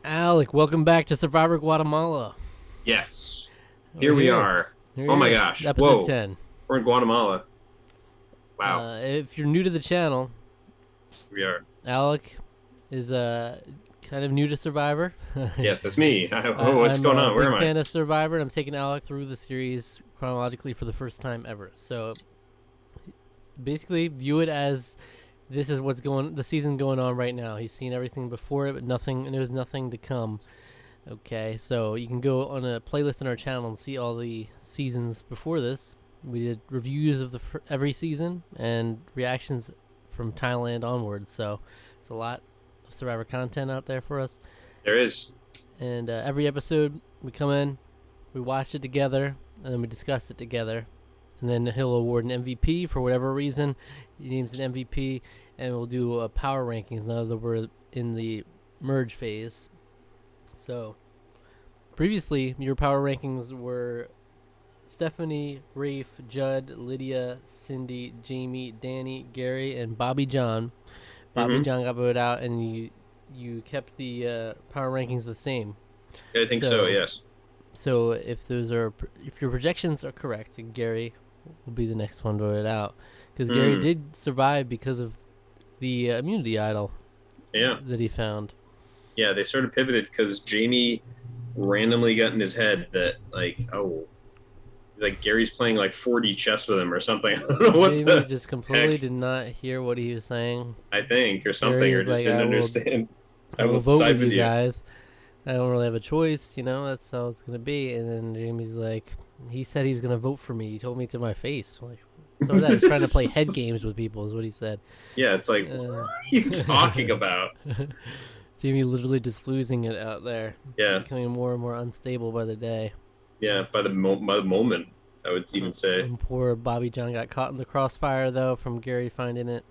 Alec, welcome back to Survivor Guatemala. Yes. Here we are. Here Oh it my is, gosh. Episode Whoa. 10. We're in Guatemala. Wow. If you're new to the channel, We are. Alec is kind of new to Survivor. Yes, that's me. What's I'm going on? a Where big am fan I? of Survivor, and I'm taking Alec through the series chronologically for the first time ever. So basically, view it as this is the season going on right now. He's seen everything before it, but there's nothing to come. Okay, so you can go on a playlist on our channel and see all the seasons before this. We did reviews of every season and reactions from Thailand onwards. So it's a lot of Survivor content out there for us. There is. And every episode we come in, we watch it together, and then we discuss it together. And then he'll award an MVP for whatever reason. He names an MVP, and we'll do a power rankings now that we're in the merge phase. So, previously, your power rankings were Stephanie, Rafe, Judd, Lydia, Cindy, Jamie, Danny, Gary, and Bobby John. Bobby John got voted out, and you kept the power rankings the same. I think so, yes. So if your projections are correct, then Gary will be the next one voted out, because Gary did survive because of the immunity idol. Yeah. That he found. Yeah, they sort of pivoted because Jamie randomly got in his head that Gary's playing like 4D chess with him or something. I don't know what Jamie just completely did not hear what he was saying. I think, or something, Gary or was just like, didn't understand. I will vote with you guys. I don't really have a choice, that's how it's going to be. And then Jamie's like, he said he was going to vote for me. He told me to my face. Like, so that he's trying to play head games with people is what he said. Yeah, it's like, what are you talking about? Jamie literally just losing it out there. Yeah. Becoming more and more unstable by the day. Yeah, by the moment, I would even say. And poor Bobby John got caught in the crossfire, though, from Gary finding it.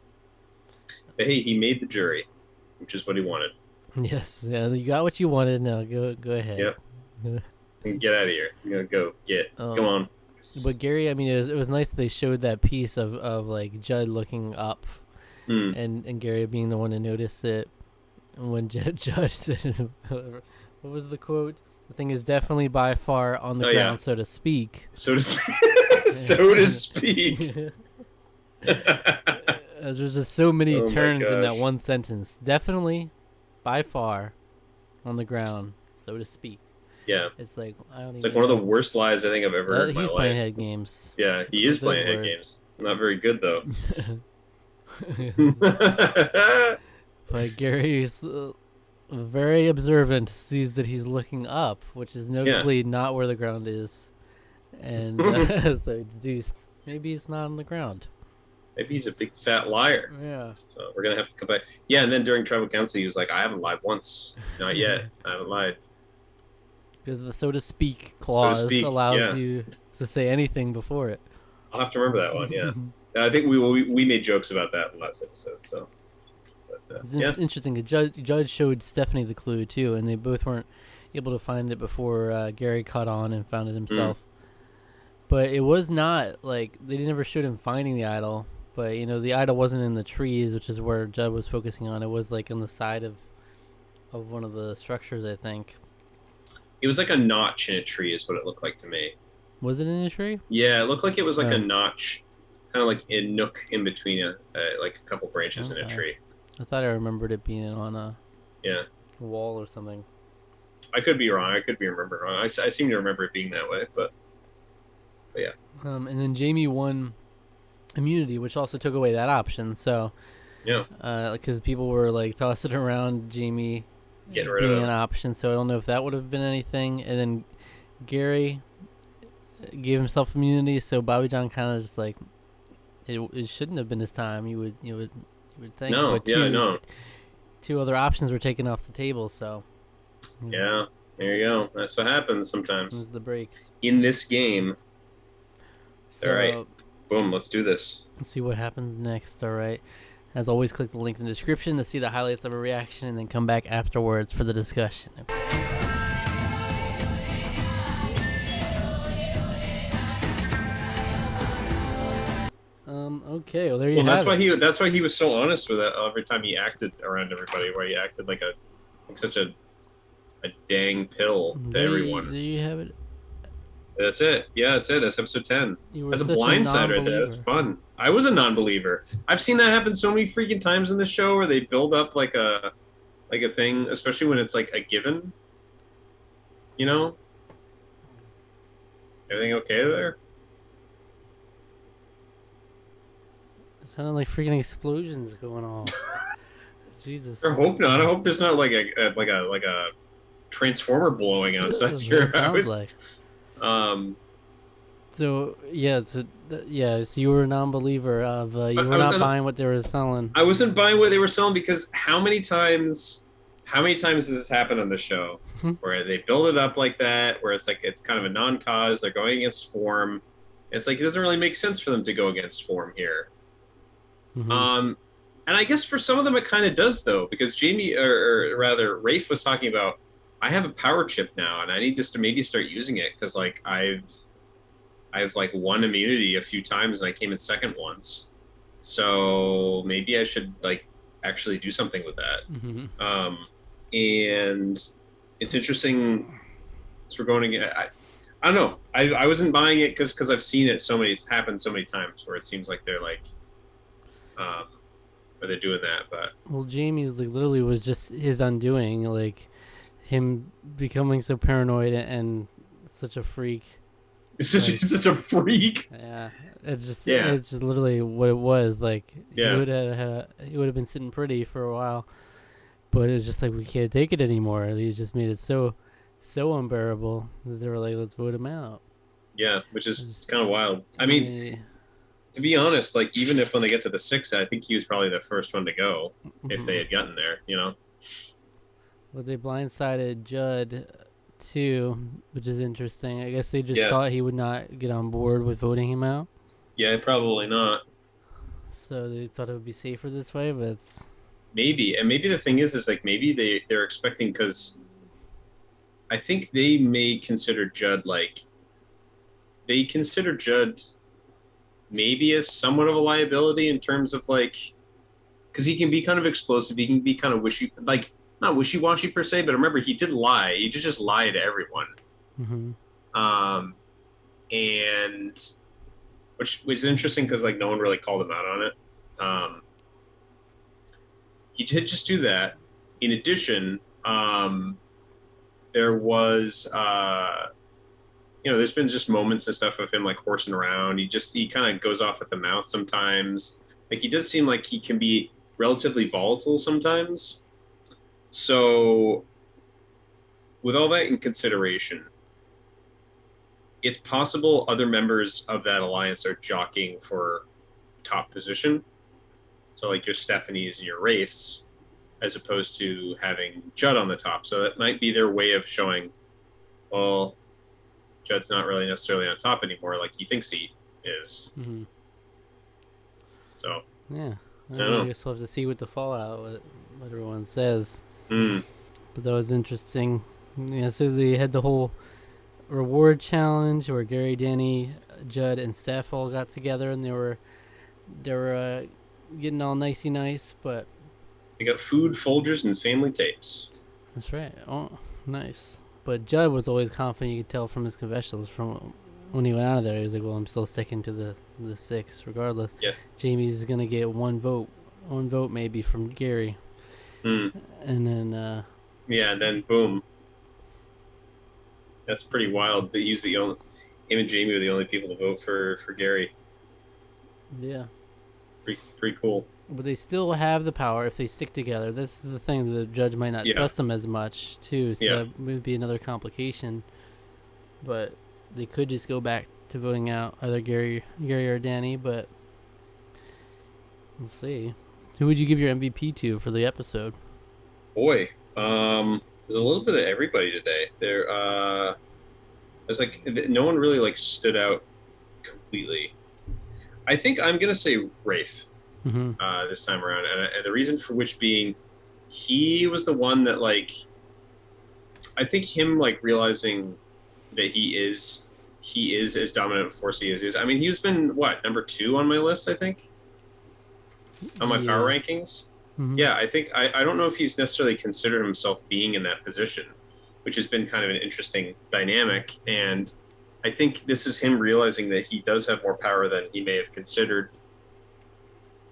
But hey, he made the jury, which is what he wanted. Yes, yeah, you got what you wanted. Now go ahead. Yep. Get out of here. You're gonna go on. But Gary, I mean, it was nice they showed that piece of like Judd looking up, and Gary being the one to notice it. And when Judd said, what was the quote? The thing is definitely by far on the ground, so to speak. So to speak. So to speak. There's just so many turns in that one sentence. Definitely, by far, on the ground, so to speak. Yeah. It's like, it's like one of the worst lies I think I've ever heard in my life. He's playing head games. Yeah, he is playing head games. Not very good, though. But Gary's very observant, sees that he's looking up, which is notably not where the ground is. And so deduced, maybe it's not on the ground. Maybe he's a big fat liar. Yeah. So we're going to have to come back. Yeah, and then during tribal council, he was like, I haven't lied once. Not yet. I haven't lied. Because the so to speak clause allows you to say anything before it. I'll have to remember that one, yeah. I think we made jokes about that in the last episode, so. But, it's interesting. Judge showed Stephanie the clue, too, and they both weren't able to find it before Gary caught on and found it himself. But it was not, like, they never showed him finding the idol. But, the idol wasn't in the trees, which is where Judd was focusing on. It was, like, on the side of one of the structures, I think. It was like a notch in a tree is what it looked like to me. Was it in a tree? Yeah, it looked like it was like a notch, kind of like a nook in between like a couple branches in a tree. I thought I remembered it being on a wall or something. I could be wrong. I could be remembering wrong. I seem to remember it being that way, but yeah. And then Jamie won immunity, which also took away that option. So yeah, because people were like tossing around Jamie getting rid of an option, so I don't know if that would have been anything. And then Gary gave himself immunity, so Bobby John kind of just like it shouldn't have been his time. You would think. No, but two other options were taken off the table, so yeah, there you go. That's what happens sometimes. The breaks in this game. So, all right, boom. Let's do this. Let's see what happens next. All right. As always, click the link in the description to see the highlights of a reaction, and then come back afterwards for the discussion. Okay, well there you have it. That's why he was so honest with it every time he acted around everybody, where he acted like such a a dang pill to everyone. There you have it. That's it. Yeah, that's it. That's episode 10. You were That's a such a blindside right there. That's non-believer. fun. I was a non-believer. I've seen that happen so many freaking times in the show where they build up like a thing, especially when it's like a given. You know? Everything okay there? It sounded like freaking explosions going off. Jesus. I hope not. I hope there's not like a transformer blowing outside That's what your it sounds house. like. Um, So yeah, so you were a non-believer of you I were was not buying what they were selling. I wasn't buying what they were selling because how many times does this happen on the show where they build it up like that, where it's like it's kind of a non-cause, they're going against form. It's like it doesn't really make sense for them to go against form here. Mm-hmm. And I guess for some of them it kind of does though, because Jamie or rather Rafe was talking about, I have a power chip now and I need to maybe start using it because like I've like won immunity a few times and I came in second once. So maybe I should like actually do something with that. Mm-hmm. And it's interesting. So we're going to I don't know. I wasn't buying it because I've seen it's happened so many times where it seems like they're like, where they're doing that. But Well, Jamie's like literally was just his undoing, like him becoming so paranoid and such a freak. it's such a freak. Yeah, it's just Yeah. literally what it was. Like Yeah. he would have been sitting pretty for a while, but it's just like we can't take it anymore. He just made it so unbearable that they were like, let's vote him out. Yeah, which is kind of wild. I mean, to be honest, like even if when they get to the 6th, I think he was probably the first one to go if they had gotten there. You know. Well, they blindsided Judd too, which is interesting. I guess they just thought he would not get on board with voting him out. Yeah, probably not. So they thought it would be safer this way, but it's... Maybe the thing is like maybe they're expecting, because I think they may consider Judd maybe as somewhat of a liability in terms of like, because he can be kind of explosive, he can be kind of not wishy-washy per se, but remember he did lie. He did just lie to everyone. Mm-hmm. And which is interesting because like no one really called him out on it. He did just do that. In addition, there was there's been just moments and stuff of him like horsing around. He kind of goes off at the mouth sometimes. Like he does seem like he can be relatively volatile sometimes. So with all that in consideration, it's possible other members of that alliance are jockeying for top position. So like your Stephanies and your Wraiths, as opposed to having Judd on the top. So that might be their way of showing, well, Judd's not really necessarily on top anymore like he thinks he is. Mm-hmm. So yeah, I don't know. I guess we'll have to see what the fallout, what everyone says. Mm. But that was interesting. Yeah, so they had the whole reward challenge where Gary, Danny, Judd, and Steph all got together and they were getting all nicey nice, but They got food, Folgers, and family tapes. that's right. Oh, nice. But Judd was always confident. You could tell from his confessionals from when he went out of there. He was like, "Well, I'm still sticking to the 6, regardless." Yeah. Jamie's gonna get one vote maybe from Gary, Mm. and then Yeah, and then boom. That's pretty wild. Him and Jamie were the only people to vote for Gary. yeah. Pretty cool. But they still have the power if they stick together. This is the thing, the judge might not trust them as much too, so that would be another complication. But they could just go back to voting out either Gary or Danny, but we'll see. Who would you give your MVP to for the episode? Boy, there's a little bit of everybody today. There's like no one really like stood out completely. I think I'm gonna say Rafe. Mm-hmm. This time around, and the reason for which being, he was the one that like, I think him like realizing that he is as dominant a force he is. I mean, he's been number 2 on my list, I think, on my power rankings. Mm-hmm. Yeah, I think I don't know if he's necessarily considered himself being in that position, which has been kind of an interesting dynamic. And I think this is him realizing that he does have more power than he may have considered.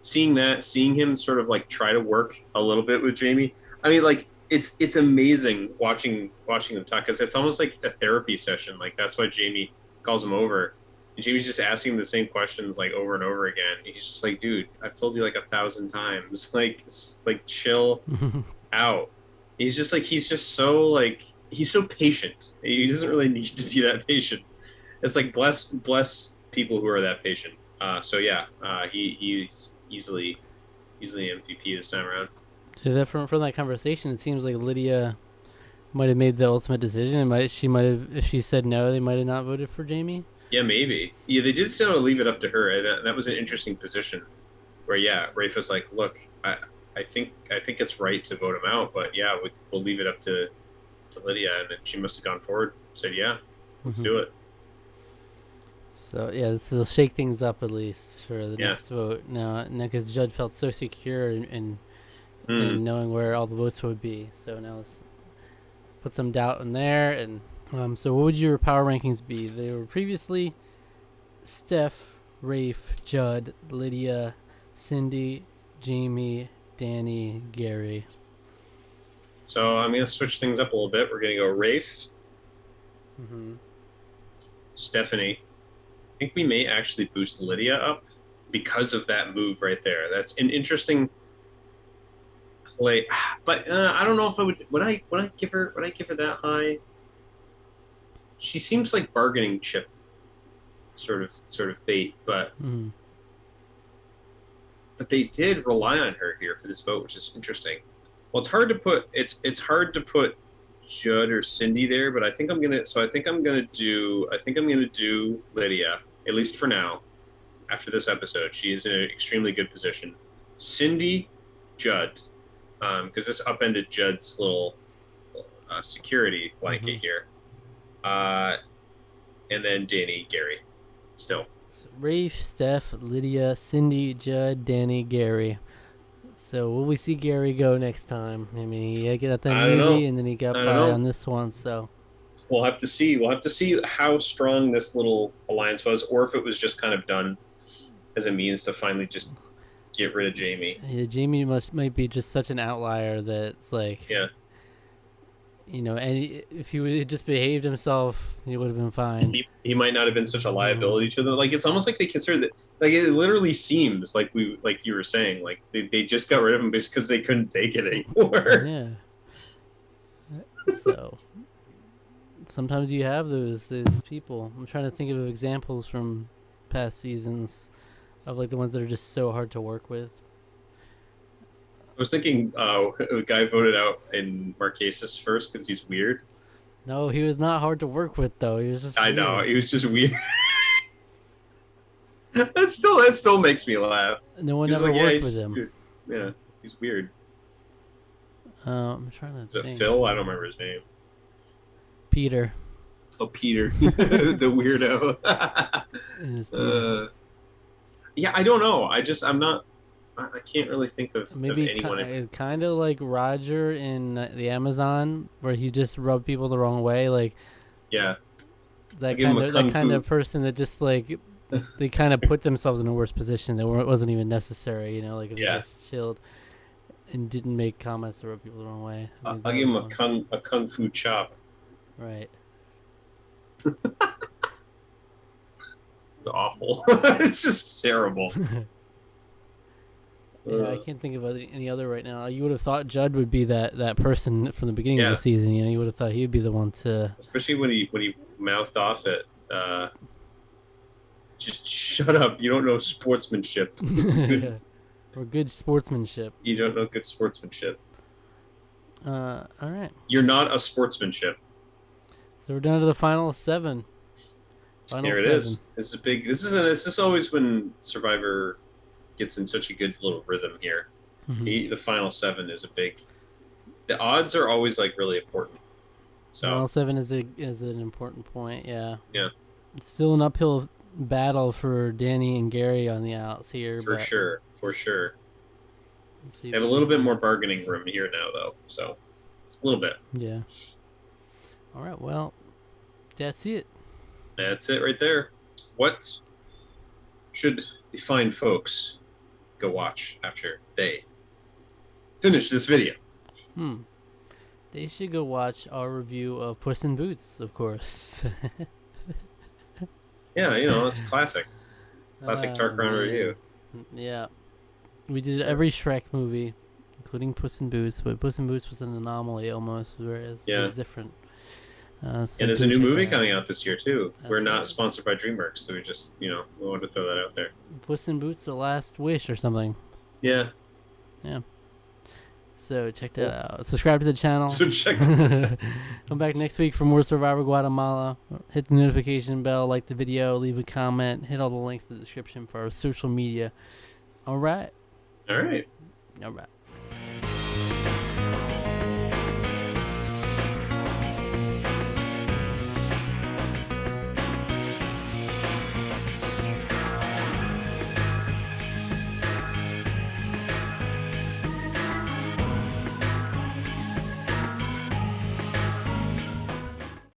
Seeing him sort of like try to work a little bit with Jamie. I mean, like it's amazing watching them talk, because it's almost like a therapy session. Like that's why Jamie calls him over. And Jamie's just asking the same questions like over and over again. He's just like, dude, I've told you like 1,000 times. Like chill out. He's just so like he's so patient. He doesn't really need to be that patient. It's like bless people who are that patient. So yeah, he's easily MVP this time around. So that from that conversation, it seems like Lydia might have made the ultimate decision. She might have, if she said no, they might have not voted for Jamie. Yeah, maybe. Yeah, they did sort of leave it up to her. That was an interesting position. Where yeah, Rafe was like, "Look, I think it's right to vote him out, but yeah, we'll leave it up to Lydia." And then she must have gone forward, said, "Yeah, let's do it." So yeah, this will shake things up at least for the next vote. Now, because Judd felt so secure in knowing where all the votes would be, so now let's put some doubt in there. And so, what would your power rankings be? They were previously Steph, Rafe, Judd, Lydia, Cindy, Jamie, Danny, Gary. So I'm gonna switch things up a little bit. We're gonna go Rafe, Stephanie. I think we may actually boost Lydia up because of that move right there. That's an interesting play, but I don't know if I would. Would I give her that high? She seems like bargaining chip, sort of bait, but they did rely on her here for this vote, which is interesting. Well, it's hard to put Judd or Cindy there, but I think I'm gonna do Lydia, at least for now. After this episode, she is in an extremely good position. Cindy, Judd, because this upended Judd's little security blanket here, and then Danny, Gary, still. So Rafe, Steph, Lydia, Cindy, Judd, Danny, Gary. So will we see Gary go next time? I mean, he got that movie, and then he got by on this one. So we'll have to see. We'll have to see how strong this little alliance was, or if it was just kind of done as a means to finally just get rid of Jamie. Yeah, Jamie might be just such an outlier that it's like, and if he would have just behaved himself, he would have been fine. He might not have been such a liability to them. Like, it's almost like they consider that. Like, it literally seems like you were saying, like they just got rid of him just because they couldn't take it anymore. Yeah. So sometimes you have those people. I'm trying to think of examples from past seasons of like the ones that are just so hard to work with. I was thinking a guy voted out in Marquesas first because he's weird. No, he was not hard to work with though. He was just weird. I know, he was just weird. that still makes me laugh. No one ever worked with him. Weird. Yeah, he's weird. I'm trying to think. Is it Phil? I don't remember his name. Peter. Oh, Peter, the weirdo. Yeah, I don't know. I can't really think of anyone. Kind of like Roger in the Amazon, where he just rubbed people the wrong way. Like, yeah, that kind of person that just like they kind of put themselves in a worse position that wasn't even necessary. Like if they just chilled and didn't make comments that rub people the wrong way. I'll give him a kung fu chop. Right. Awful. It's just terrible. Yeah, I can't think of any other right now. You would have thought Judd would be that person from the beginning of the season. You would have thought he'd be the one to. Especially when he mouthed off at, just shut up. You don't know sportsmanship. Or good sportsmanship. You don't know good sportsmanship. All right. You're not a sportsmanship. So we're down to the final 7. There it is. This is big. This is always when Survivor gets in such a good little rhythm here. The final 7 is a big. The odds are always like really important. So final 7 is an important point. Yeah. Yeah. It's still an uphill battle for Danny and Gary on the outs here. For sure. They have a little bit more bargaining room here now, though. So a little bit. Yeah. All right. Well, that's it. That's it right there. What should the fine folks go watch after they finish this video? They should go watch our review of Puss in Boots, of course. Yeah, it's a classic. Classic Tarqaron review. Yeah. We did every Shrek movie, including Puss in Boots, but Puss in Boots was an anomaly almost, whereas it was different. So and there's a new movie that. coming out this year, too. We're not right. sponsored by DreamWorks, so we just, we wanted to throw that out there. Puss in Boots, The Last Wish or something. Yeah. Yeah. So check that out. Subscribe to the channel. So check Come back next week for more Survivor Guatemala. Hit the notification bell, like the video, leave a comment, hit all the links in the description for our social media. All right. All right. All right.